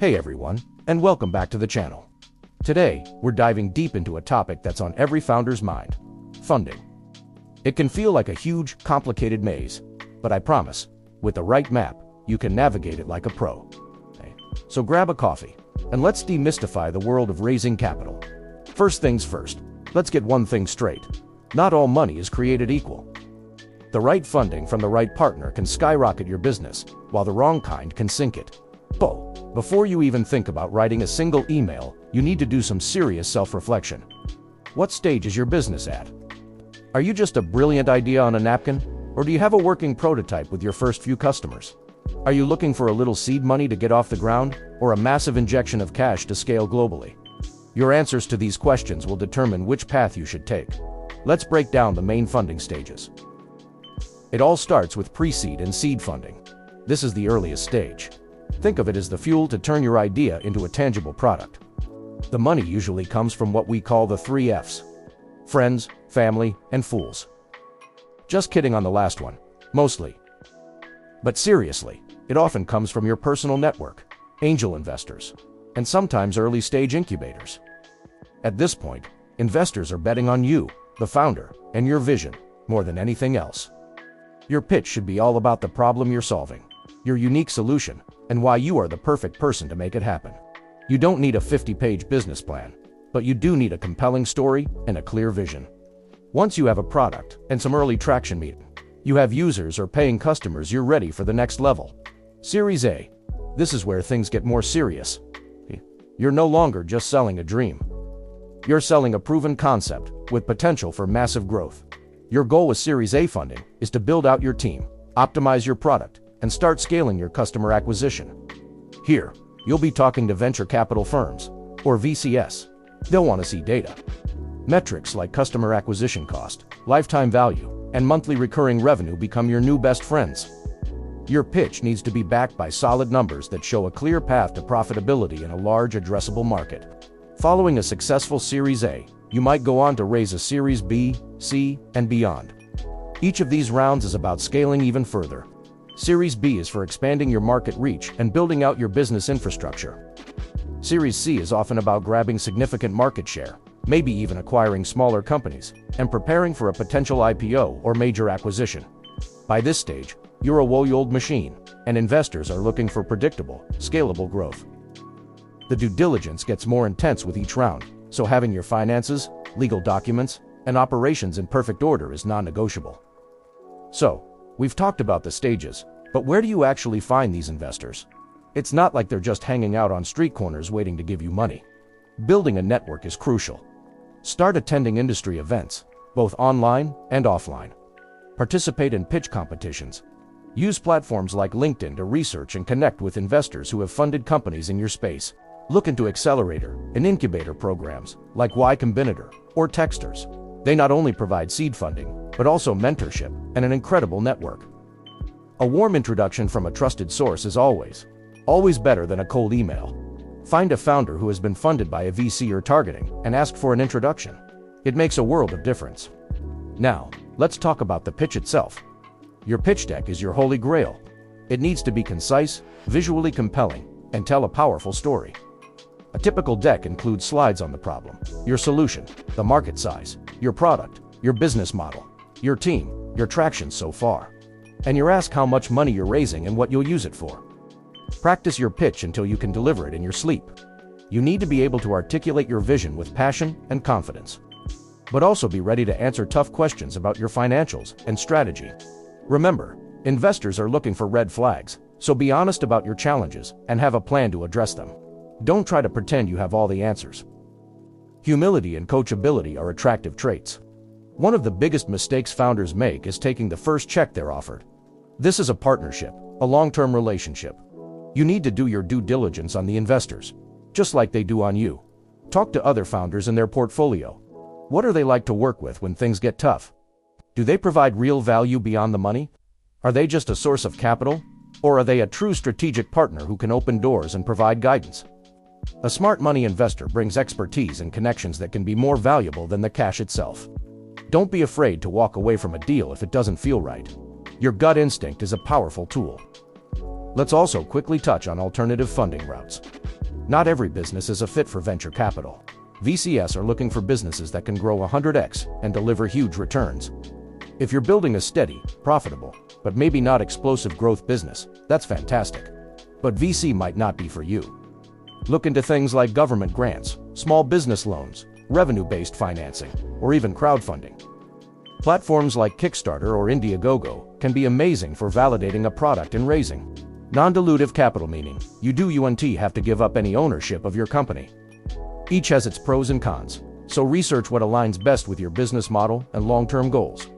Hey everyone, and welcome back to the channel. Today, we're diving deep into a topic that's on every founder's mind: funding. It can feel like a huge, complicated maze, but I promise, with the right map, you can navigate it like a pro. So grab a coffee, and let's demystify the world of raising capital. First things first, let's get one thing straight. Not all money is created equal. The right funding from the right partner can skyrocket your business, while the wrong kind can sink it. Before you even think about writing a single email, you need to do some serious self-reflection. What stage is your business at? Are you just a brilliant idea on a napkin, or do you have a working prototype with your first few customers? Are you looking for a little seed money to get off the ground, or a massive injection of cash to scale globally? Your answers to these questions will determine which path you should take. Let's break down the main funding stages. It all starts with pre-seed and seed funding. This is the earliest stage. Think of it as the fuel to turn your idea into a tangible product. The money usually comes from what we call the 3 F's: friends, family, and fools. Just kidding on the last one, mostly. But seriously, it often comes from your personal network, angel investors, and sometimes early-stage incubators. At this point, investors are betting on you, the founder, and your vision, more than anything else. Your pitch should be all about the problem you're solving, your unique solution, and why you are the perfect person to make it happen. You don't need a 50-page business plan, but you do need a compelling story and a clear vision. Once you have a product and some early traction meeting, you have users or paying customers, you're ready for the next level. Series A. This is where things get more serious. You're no longer just selling a dream. You're selling a proven concept with potential for massive growth. Your goal with Series A funding is to build out your team, optimize your product, and start scaling your customer acquisition. Here, you'll be talking to venture capital firms, or VCS. They'll want to see data. Metrics like customer acquisition cost, lifetime value, and monthly recurring revenue become your new best friends. Your pitch needs to be backed by solid numbers that show a clear path to profitability in a large addressable market. Following a successful Series A, you might go on to raise a Series B, C, and beyond. Each of these rounds is about scaling even further. Series B is for expanding your market reach and building out your business infrastructure. Series C is often about grabbing significant market share, maybe even acquiring smaller companies, and preparing for a potential IPO or major acquisition. By this stage, you're a well-oiled machine, and investors are looking for predictable, scalable growth. The due diligence gets more intense with each round, so having your finances, legal documents, and operations in perfect order is non-negotiable. So, we've talked about the stages, but where do you actually find these investors? It's not like they're just hanging out on street corners waiting to give you money. Building a network is crucial. Start attending industry events, both online and offline. Participate in pitch competitions. Use platforms like LinkedIn to research and connect with investors who have funded companies in your space. Look into accelerator and incubator programs like Y Combinator or Techsters. They not only provide seed funding, but also mentorship and an incredible network. A warm introduction from a trusted source is always better than a cold email. Find a founder who has been funded by a VC you're targeting and ask for an introduction. It makes a world of difference. Now, let's talk about the pitch itself. Your pitch deck is your holy grail. It needs to be concise, visually compelling, and tell a powerful story. A typical deck includes slides on the problem, your solution, the market size, your product, your business model, your team, your traction so far, and your ask how much money you're raising and what you'll use it for. Practice your pitch until you can deliver it in your sleep. You need to be able to articulate your vision with passion and confidence, but also be ready to answer tough questions about your financials and strategy. Remember, investors are looking for red flags, so be honest about your challenges and have a plan to address them. Don't try to pretend you have all the answers. Humility and coachability are attractive traits. One of the biggest mistakes founders make is taking the first check they're offered. This is a partnership, a long-term relationship. You need to do your due diligence on the investors, just like they do on you. Talk to other founders in their portfolio. What are they like to work with when things get tough? Do they provide real value beyond the money? Are they just a source of capital? Or are they a true strategic partner who can open doors and provide guidance? A smart money investor brings expertise and connections that can be more valuable than the cash itself. Don't be afraid to walk away from a deal if it doesn't feel right. Your gut instinct is a powerful tool. Let's also quickly touch on alternative funding routes. Not every business is a fit for venture capital. VCs are looking for businesses that can grow 100x and deliver huge returns. If you're building a steady, profitable, but maybe not explosive growth business, that's fantastic. But VC might not be for you. Look into things like government grants, small business loans, revenue-based financing, or even crowdfunding. Platforms like Kickstarter or Indiegogo can be amazing for validating a product and raising non-dilutive capital, meaning you don't have to give up any ownership of your company. Each has its pros and cons, so research what aligns best with your business model and long-term goals.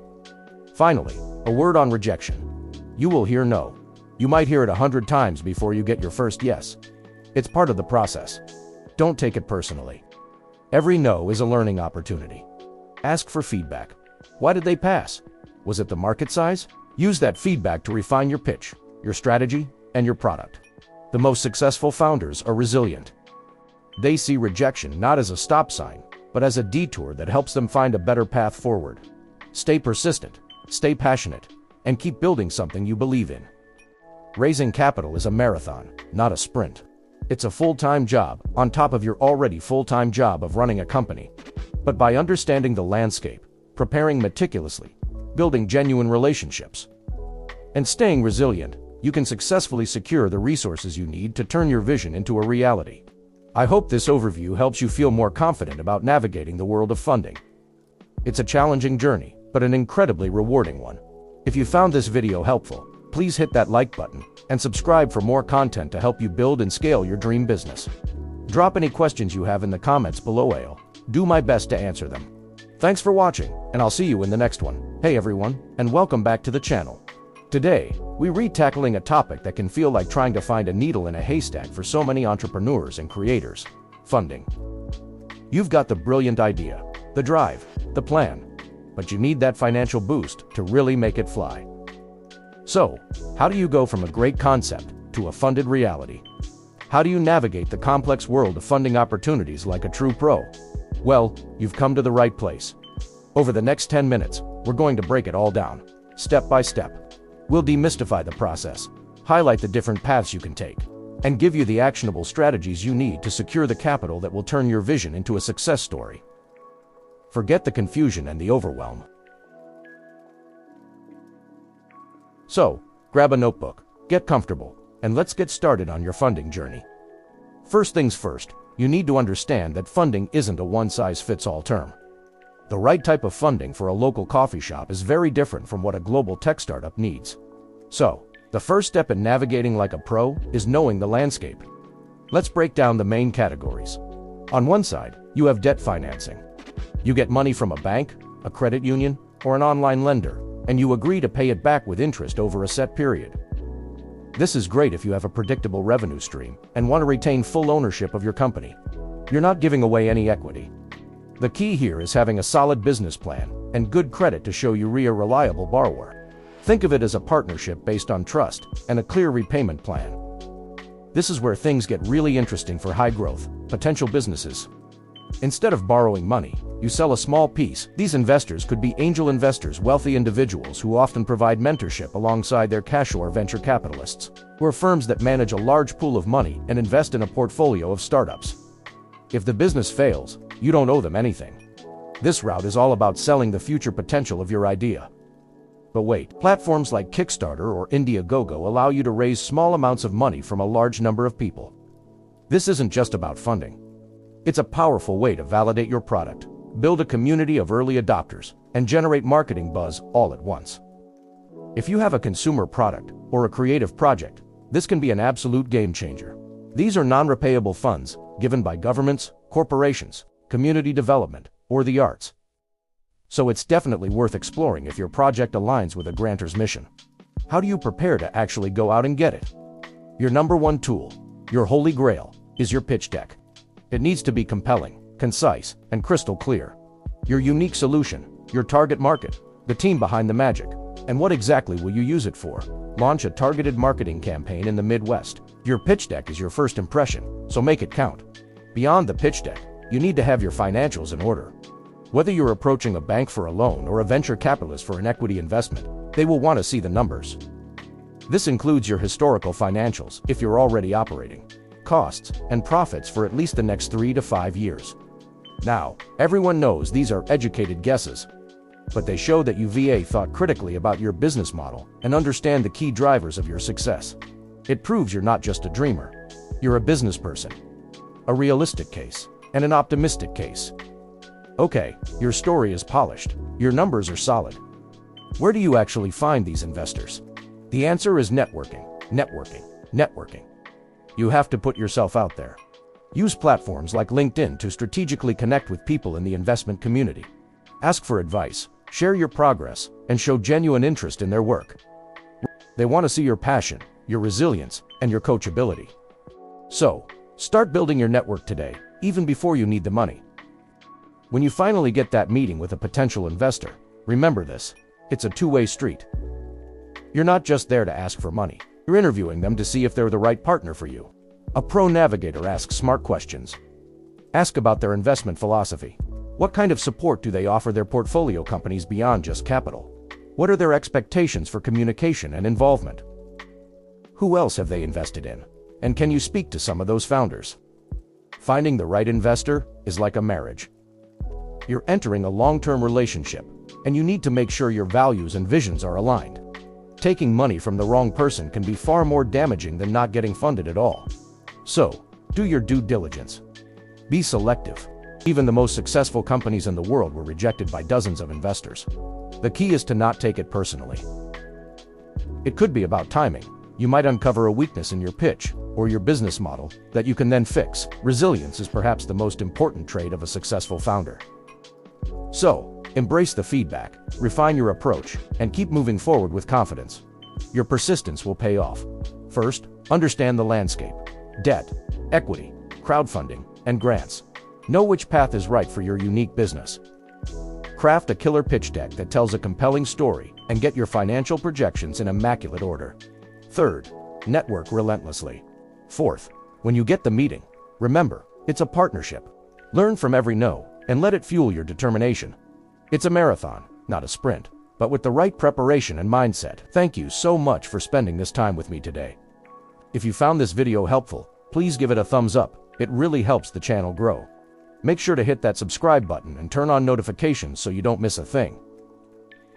Finally, a word on rejection. You will hear no. You might hear it 100 times before you get your first yes. It's part of the process. Don't take it personally. Every no is a learning opportunity. Ask for feedback. Why did they pass? Was it the market size? Use that feedback to refine your pitch, your strategy, and your product. The most successful founders are resilient. They see rejection not as a stop sign, but as a detour that helps them find a better path forward. Stay persistent, stay passionate, and keep building something you believe in. Raising capital is a marathon, not a sprint. It's a full-time job on top of your already full-time job of running a company. But by understanding the landscape, preparing meticulously, building genuine relationships, and staying resilient, you can successfully secure the resources you need to turn your vision into a reality. I hope this overview helps you feel more confident about navigating the world of funding. It's a challenging journey, but an incredibly rewarding one. If you found this video helpful, please hit that like button and subscribe for more content to help you build and scale your dream business. Drop any questions you have in the comments below. I'll do my best to answer them. Thanks for watching, and I'll see you in the next one. Hey everyone, and welcome back to the channel. Today, we're tackling a topic that can feel like trying to find a needle in a haystack for so many entrepreneurs and creators: funding. You've got the brilliant idea, the drive, the plan, but you need that financial boost to really make it fly. So, how do you go from a great concept to a funded reality? How do you navigate the complex world of funding opportunities like a true pro? Well, you've come to the right place. Over the next 10 minutes, we're going to break it all down, step by step. We'll demystify the process, highlight the different paths you can take, and give you the actionable strategies you need to secure the capital that will turn your vision into a success story. Forget the confusion and the overwhelm. So, grab a notebook, get comfortable, and let's get started on your funding journey. First things first, you need to understand that funding isn't a one-size-fits-all term. The right type of funding for a local coffee shop is very different from what a global tech startup needs. So, the first step in navigating like a pro is knowing the landscape. Let's break down the main categories. On one side, you have debt financing. You get money from a bank, a credit union, or an online lender, and you agree to pay it back with interest over a set period. This is great if you have a predictable revenue stream and want to retain full ownership of your company. You're not giving away any equity. The key here is having a solid business plan and good credit to show you're a reliable borrower. Think of it as a partnership based on trust and a clear repayment plan. This is where things get really interesting for high-growth, potential businesses. Instead of borrowing money, you sell a small piece. These investors could be angel investors, wealthy individuals who often provide mentorship alongside their cash or venture capitalists, or firms that manage a large pool of money and invest in a portfolio of startups. If the business fails, you don't owe them anything. This route is all about selling the future potential of your idea. But wait, platforms like Kickstarter or Indiegogo allow you to raise small amounts of money from a large number of people. This isn't just about funding. It's a powerful way to validate your product, build a community of early adopters, and generate marketing buzz all at once. If you have a consumer product or a creative project, this can be an absolute game changer. These are non-repayable funds given by governments, corporations, community development, or the arts. So it's definitely worth exploring if your project aligns with a grantor's mission. How do you prepare to actually go out and get it? Your number one tool, your holy grail, is your pitch deck. It needs to be compelling, concise, and crystal clear. Your unique solution, your target market, the team behind the magic, and what exactly will you use it for? Launch a targeted marketing campaign in the Midwest. Your pitch deck is your first impression, so make it count. Beyond the pitch deck, you need to have your financials in order. Whether you're approaching a bank for a loan or a venture capitalist for an equity investment, they will want to see the numbers. This includes your historical financials if you're already operating, costs and profits for at least the next 3 to 5 years. Now, everyone knows these are educated guesses, but they show that you thought critically about your business model and understand the key drivers of your success. It proves you're not just a dreamer. You're a business person, a realistic case, and an optimistic case. Okay, your story is polished. Your numbers are solid. Where do you actually find these investors? The answer is networking, networking, networking. You have to put yourself out there. Use platforms like LinkedIn to strategically connect with people in the investment community. Ask for advice, share your progress, and show genuine interest in their work. They want to see your passion, your resilience, and your coachability. So, start building your network today, even before you need the money. When you finally get that meeting with a potential investor, remember this: it's a two-way street. You're not just there to ask for money. You're interviewing them to see if they're the right partner for you. A pro navigator asks smart questions. Ask about their investment philosophy. What kind of support do they offer their portfolio companies beyond just capital? What are their expectations for communication and involvement? Who else have they invested in? And can you speak to some of those founders? Finding the right investor is like a marriage. You're entering a long-term relationship, and you need to make sure your values and visions are aligned. Taking money from the wrong person can be far more damaging than not getting funded at all. So, do your due diligence. Be selective. Even the most successful companies in the world were rejected by dozens of investors. The key is to not take it personally. It could be about timing. You might uncover a weakness in your pitch or your business model that you can then fix. Resilience is perhaps the most important trait of a successful founder. So, embrace the feedback, refine your approach, and keep moving forward with confidence. Your persistence will pay off. First, understand the landscape: debt, equity, crowdfunding, and grants. Know which path is right for your unique business. Craft a killer pitch deck that tells a compelling story and get your financial projections in immaculate order. Third, network relentlessly. Fourth, when you get the meeting, remember, it's a partnership. Learn from every no and let it fuel your determination. It's a marathon, not a sprint, but with the right preparation and mindset. Thank you so much for spending this time with me today. If you found this video helpful, please give it a thumbs up. It really helps the channel grow. Make sure to hit that subscribe button and turn on notifications so you don't miss a thing.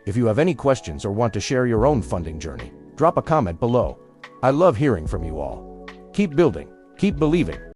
If you have any questions or want to share your own funding journey, drop a comment below. I love hearing from you all. Keep building, keep believing,